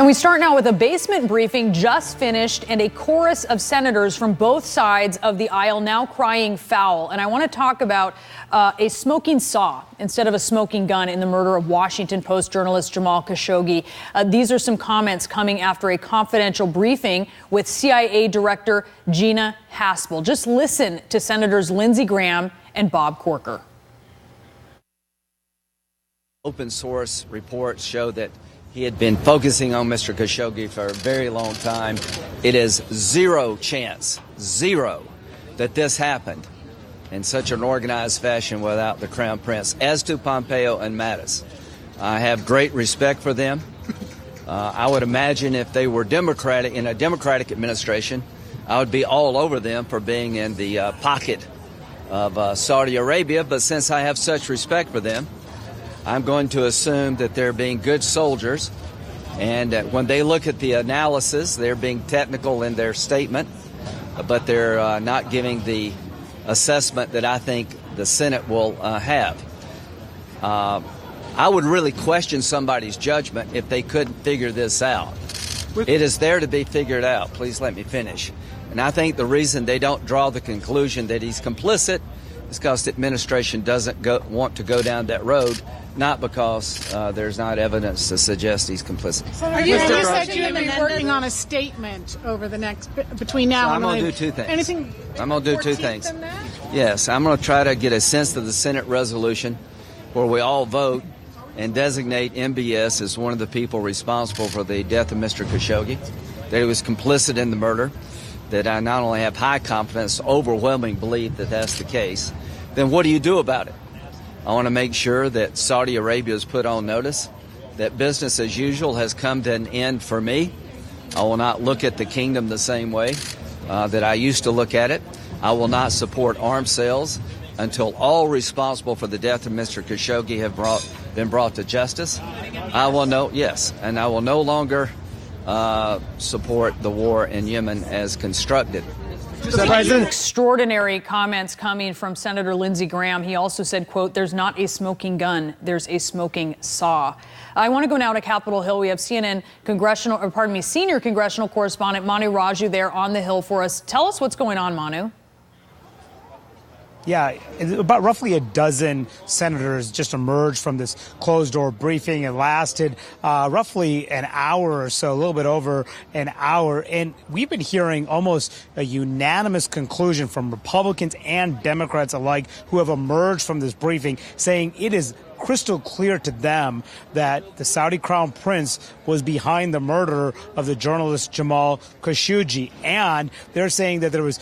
And we start now with a basement briefing just finished and a chorus of senators from both sides of the aisle now crying foul. And I want to talk about a smoking saw instead of a smoking gun in the murder of Washington Post journalist Jamal Khashoggi. These are some comments coming after a confidential briefing with CIA Director Gina Haspel. Just listen to Senators Lindsey Graham and Bob Corker. Open source reports show that he had been focusing on Mr. Khashoggi for a very long time. It is zero chance, zero, that this happened in such an organized fashion without the Crown Prince. As to Pompeo and Mattis, I have great respect for them. I would imagine if they were Democratic, in a Democratic administration, I would be all over them for being in the pocket of Saudi Arabia. But since I have such respect for them, I'm going to assume that they're being good soldiers, and when they look at the analysis, they're being technical in their statement, but they're not giving the assessment that I think the Senate will have. I would really question somebody's judgment if they couldn't figure this out. It is there to be figured out. Please let me finish. And I think the reason they don't draw the conclusion that he's complicit is because the administration doesn't want to go down that road, not because there's not evidence to suggest he's complicit. Are you said you'll be working on a statement over the next between now and I'm going to do two things. Anything? I'm going to do two things. Yes, I'm going to try to get a sense of the Senate resolution where we all vote and designate MBS as one of the people responsible for the death of Mr. Khashoggi, that he was complicit in the murder, that I not only have high confidence, overwhelming belief that that's the case. Then what do you do about it? I want to make sure that Saudi Arabia is put on notice, that business as usual has come to an end for me. I will not look at the kingdom the same way that I used to look at it. I will not support arms sales until all responsible for the death of Mr. Khashoggi have been brought to justice. I will no longer support the war in Yemen as constructed. Extraordinary comments coming from Senator Lindsey Graham. He also said, quote, "There's not a smoking gun, there's a smoking saw." I want to go now to Capitol Hill. We have CNN senior congressional correspondent Manu Raju there on the Hill for us. Tell us what's going on, Manu. Yeah, about roughly a dozen senators just emerged from this closed-door briefing. It lasted roughly an hour or so, a little bit over an hour. And we've been hearing almost a unanimous conclusion from Republicans and Democrats alike who have emerged from this briefing saying it is crystal clear to them that the Saudi Crown Prince was behind the murder of the journalist Jamal Khashoggi. And they're saying that there was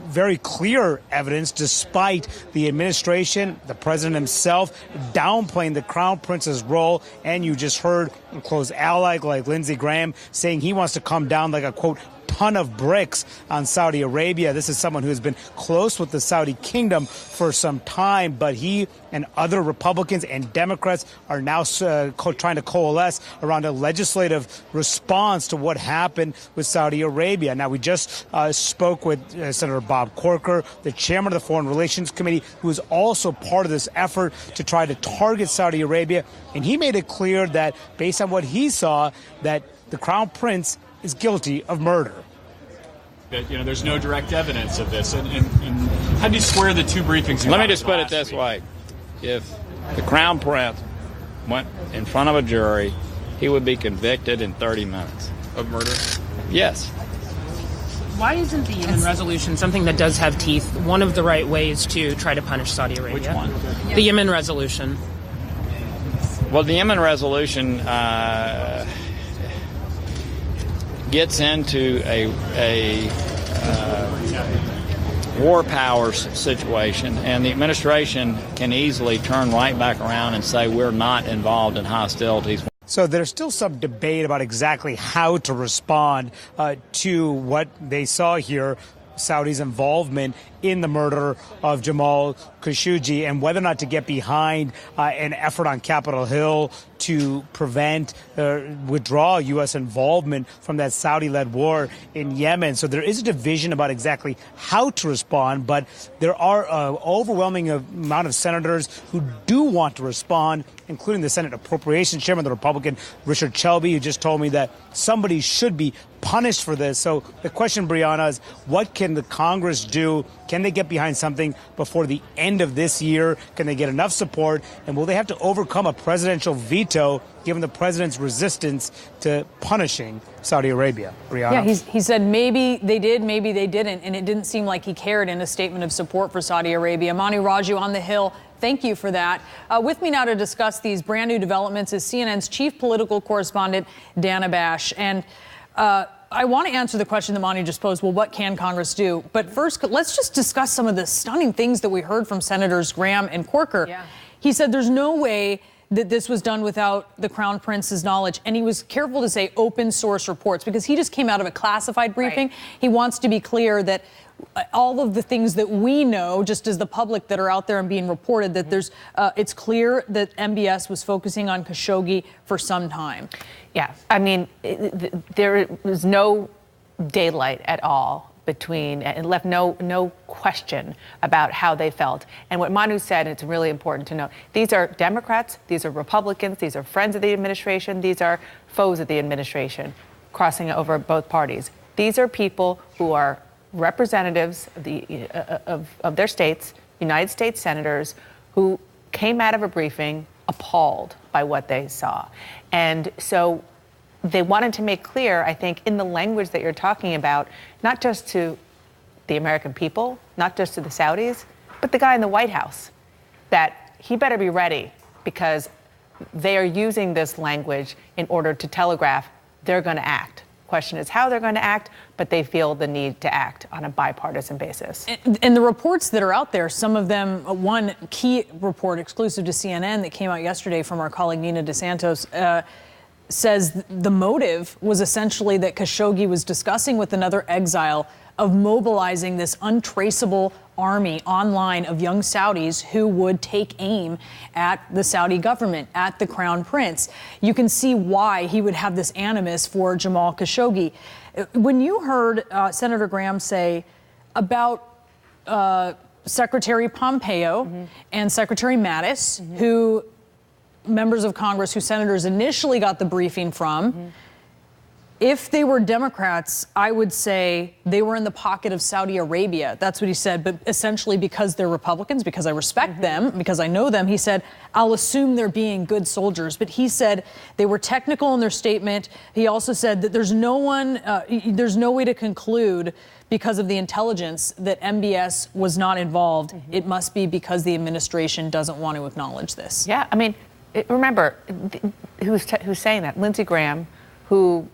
very clear evidence, despite the administration, the president himself, downplaying the Crown Prince's role. And you just heard a close ally like Lindsey Graham saying he wants to come down like a, quote, ton of bricks on Saudi Arabia. This is someone who has been close with the Saudi kingdom for some time, but he and other Republicans and Democrats are now trying to coalesce around a legislative response to what happened with Saudi Arabia. Now, we just spoke with Senator Bob Corker, the chairman of the Foreign Relations Committee, who is also part of this effort to try to target Saudi Arabia. And he made it clear that, based on what he saw, that the Crown Prince is guilty of murder. That, there's no direct evidence of this. And how do you square the two briefings? Let me just put it this way. If the Crown Prince went in front of a jury, he would be convicted in 30 minutes. Of murder? Yes. Why isn't the Yemen resolution something that does have teeth, one of the right ways to try to punish Saudi Arabia? Which one? The Yemen resolution. Well, the Yemen resolution gets into a war powers situation, and the administration can easily turn right back around and say we're not involved in hostilities. So there's still some debate about exactly how to respond to what they saw here, Saudi's involvement in the murder of Jamal Khashoggi, and whether or not to get behind an effort on Capitol Hill to prevent withdraw U.S. involvement from that Saudi-led war in Yemen. So there is a division about exactly how to respond, but there are an overwhelming amount of senators who do want to respond, including the Senate Appropriations Chairman, the Republican Richard Shelby, who just told me that somebody should be punished for this. So the question, Brianna, is what can the Congress do? Can they get behind something before the end of this year? Can they get enough support? And will they have to overcome a presidential veto given the president's resistance to punishing Saudi Arabia? Brianna? Yeah, he said maybe they did, maybe they didn't. And it didn't seem like he cared in a statement of support for Saudi Arabia. Manu Raju on the Hill, thank you for that. With me now to discuss these brand new developments is CNN's chief political correspondent, Dana Bash. And I want to answer the question that Manu just posed. Well, what can Congress do? But first, let's just discuss some of the stunning things that we heard from Senators Graham and Corker. Yeah. He said there's no way that this was done without the Crown Prince's knowledge. And he was careful to say open source reports because he just came out of a classified briefing. Right. He wants to be clear that all of the things that we know, just as the public that are out there and being reported, that there's, it's clear that MBS was focusing on Khashoggi for some time. Yeah, I mean, there was no daylight at all between, and left no question about how they felt. And what Manu said, and it's really important to note, these are Democrats, these are Republicans, these are friends of the administration, these are foes of the administration, crossing over both parties. These are people who are representatives of their states, United States senators, who came out of a briefing appalled by what they saw. And so they wanted to make clear, I think, in the language that you're talking about, not just to the American people, not just to the Saudis, but the guy in the White House, that he better be ready because they are using this language in order to telegraph they're going to act. Question is how they're going to act, but they feel the need to act on a bipartisan basis. And the reports that are out there, some of them, one key report exclusive to CNN that came out yesterday from our colleague Nina DeSantos, says the motive was essentially that Khashoggi was discussing with another exile of mobilizing this untraceable army online of young Saudis who would take aim at the Saudi government, at the Crown Prince. You can see why he would have this animus for Jamal Khashoggi. When you heard Senator Graham say about Secretary Pompeo and Secretary Mattis, who members of Congress, who senators initially got the briefing from, if they were Democrats, I would say they were in the pocket of Saudi Arabia. That's what he said. But essentially because they're Republicans, because I respect them, because I know them, he said, I'll assume they're being good soldiers. But he said they were technical in their statement. He also said that there's no way to conclude because of the intelligence that MBS was not involved. It must be because the administration doesn't want to acknowledge this. Yeah, I mean, remember, who's saying that? Lindsey Graham, who,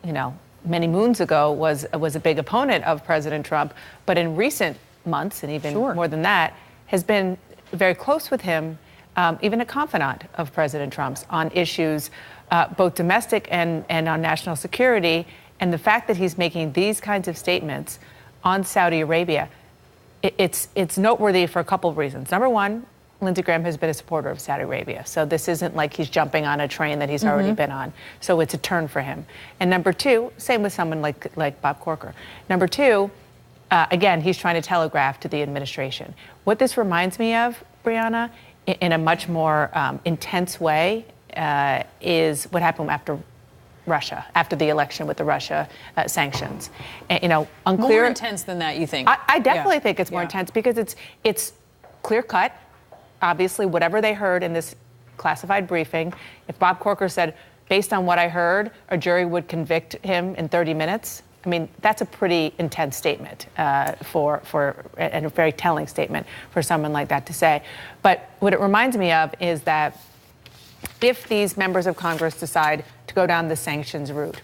you know, many moons ago was a big opponent of President Trump, but in recent months, and even more than that, has been very close with him, even a confidant of President Trump's on issues, both domestic and on national security. And the fact that he's making these kinds of statements on Saudi Arabia, it's noteworthy for a couple of reasons. Number one, Lindsey Graham has been a supporter of Saudi Arabia. So this isn't like he's jumping on a train that he's already been on. So it's a turn for him. And number two, same with someone like Bob Corker. Number two, again, he's trying to telegraph to the administration. What this reminds me of, Brianna, in a much more intense way, is what happened after Russia, after the election with the Russia sanctions. And, you know, unclear. More intense than that, you think? I definitely think it's more intense because it's clear cut. Obviously, whatever they heard in this classified briefing, if Bob Corker said, based on what I heard, a jury would convict him in 30 minutes, I mean, that's a pretty intense statement and a very telling statement for someone like that to say. But what it reminds me of is that if these members of Congress decide to go down the sanctions route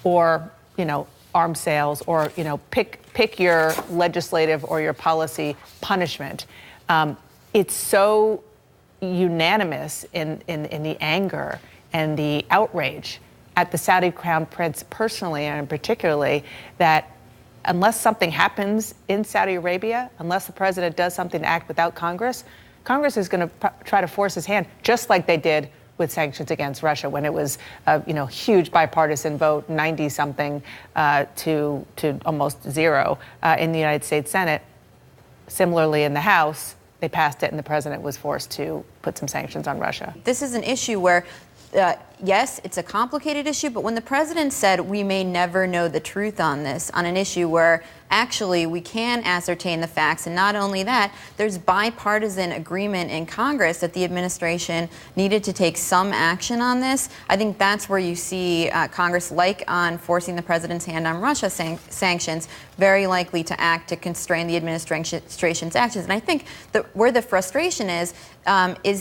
or, you know, arms sales or, you know, pick your legislative or your policy punishment, it's so unanimous in the anger and the outrage at the Saudi Crown Prince personally and particularly that unless something happens in Saudi Arabia, unless the president does something to act without Congress, Congress is going to try to force his hand, just like they did with sanctions against Russia when it was a huge bipartisan vote, 90-something to almost zero in the United States Senate. Similarly, in the House, they passed it and the president was forced to put some sanctions on Russia. This is an issue where, yes, it's a complicated issue, but when the president said we may never know the truth on this, on an issue where actually we can ascertain the facts, and not only that, there's bipartisan agreement in Congress that the administration needed to take some action on this. I think that's where you see Congress, like on forcing the president's hand on Russia sanctions, very likely to act to constrain the administration's actions. And I think that where the frustration is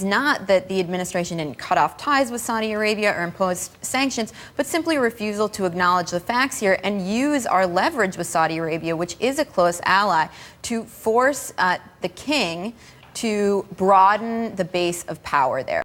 not that the administration didn't cut off ties with Saudi Arabia or impose sanctions, but simply a refusal to acknowledge the facts here and use our leverage with Saudi Arabia, which is a close ally, to force the king to broaden the base of power there.